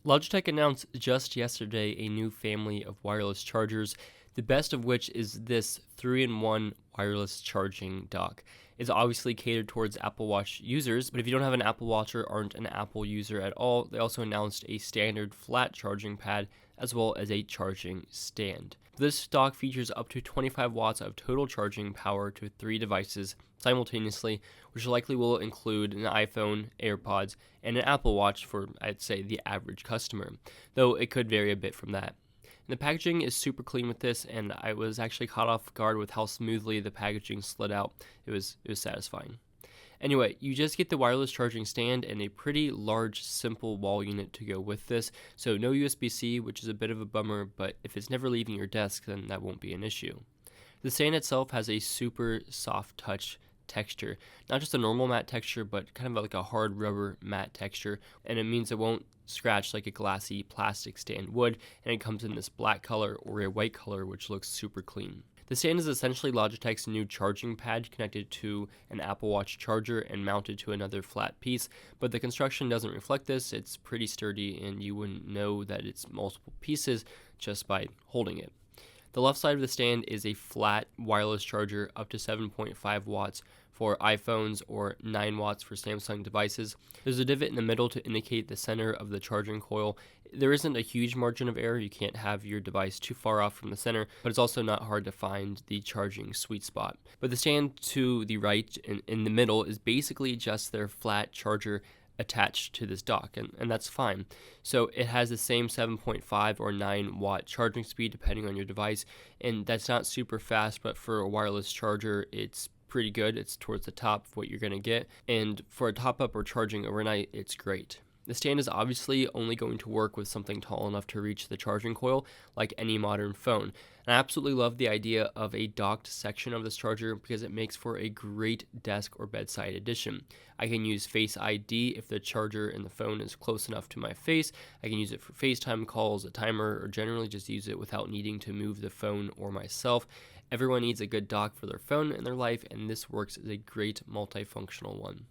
Logitech announced just yesterday a new family of wireless chargers, the best of which is this 3-in-1 wireless charging dock. It's obviously catered towards Apple Watch users, but if you don't have an Apple Watch or aren't an Apple user at all, they also announced a standard flat charging pad as well as a charging stand. This dock features up to 25 watts of total charging power to 3 devices simultaneously, which likely will include an iPhone, AirPods, and an Apple Watch for, I'd say, the average customer, though it could vary a bit from that. And the packaging is super clean with this, and I was actually caught off guard with how smoothly the packaging slid out. It was satisfying. Anyway, you just get the wireless charging stand and a pretty large, simple wall unit to go with this. So no USB-C, which is a bit of a bummer, but if it's never leaving your desk, then that won't be an issue. The stand itself has a super soft touch texture, not just a normal matte texture, but kind of like a hard rubber matte texture, and it means it won't scratch like a glassy plastic stand would, and it comes in this black color or a white color, which looks super clean. The stand is essentially Logitech's new charging pad connected to an Apple Watch charger and mounted to another flat piece, but the construction doesn't reflect this. It's pretty sturdy and you wouldn't know that it's multiple pieces just by holding it. The left side of the stand is a flat wireless charger up to 7.5 watts for iPhones or 9 watts for Samsung devices. There's a divot in the middle to indicate the center of the charging coil. There isn't a huge margin of error. You can't have your device too far off from the center, but it's also not hard to find the charging sweet spot. But the stand to the right in the middle is basically just their flat charger attached to this dock, and that's fine. So it has the same 7.5 or 9 watt charging speed depending on your device, and that's not super fast, but for a wireless charger it's pretty good. It's towards the top of what you're going to get, and for a top up or charging overnight, it's great. The stand is obviously only going to work with something tall enough to reach the charging coil, like any modern phone. And I absolutely love the idea of a docked section of this charger because it makes for a great desk or bedside addition. I can use Face ID if the charger in the phone is close enough to my face. I can use it for FaceTime calls, a timer, or generally just use it without needing to move the phone or myself. Everyone needs a good dock for their phone in their life, and this works as a great multifunctional one.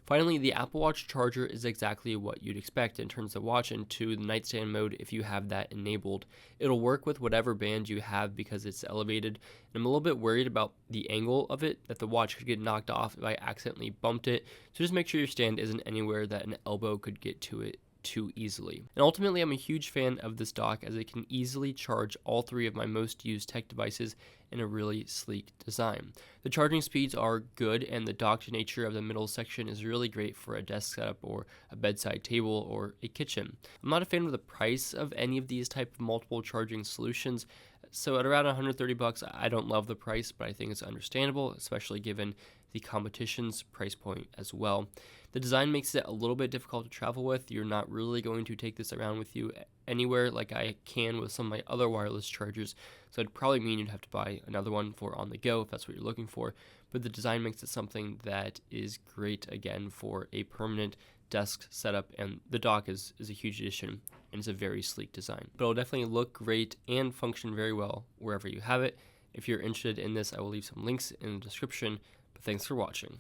Finally, the Apple Watch charger is exactly what you'd expect. It turns the watch into the nightstand mode if you have that enabled. It'll work with whatever band you have because it's elevated, and I'm a little bit worried about the angle of it, that the watch could get knocked off if I accidentally bumped it, so just make sure your stand isn't anywhere that an elbow could get to it too easily. And ultimately, I'm a huge fan of this dock as it can easily charge all 3 of my most used tech devices in a really sleek design. The charging speeds are good, and the docked nature of the middle section is really great for a desk setup or a bedside table or a kitchen. I'm not a fan of the price of any of these type of multiple charging solutions, so at around $130, I don't love the price, but I think it's understandable, especially given the competition's price point as well. The design makes it a little bit difficult to travel with. You're not really going to take this around with you anywhere like I can with some of my other wireless chargers, so it'd probably mean you'd have to buy another one for on the go if that's what you're looking for, but the design makes it something that is great again for a permanent desk setup, and the dock is a huge addition and it's a very sleek design. But it'll definitely look great and function very well wherever you have it. If you're interested in this, I will leave some links in the description, but thanks for watching.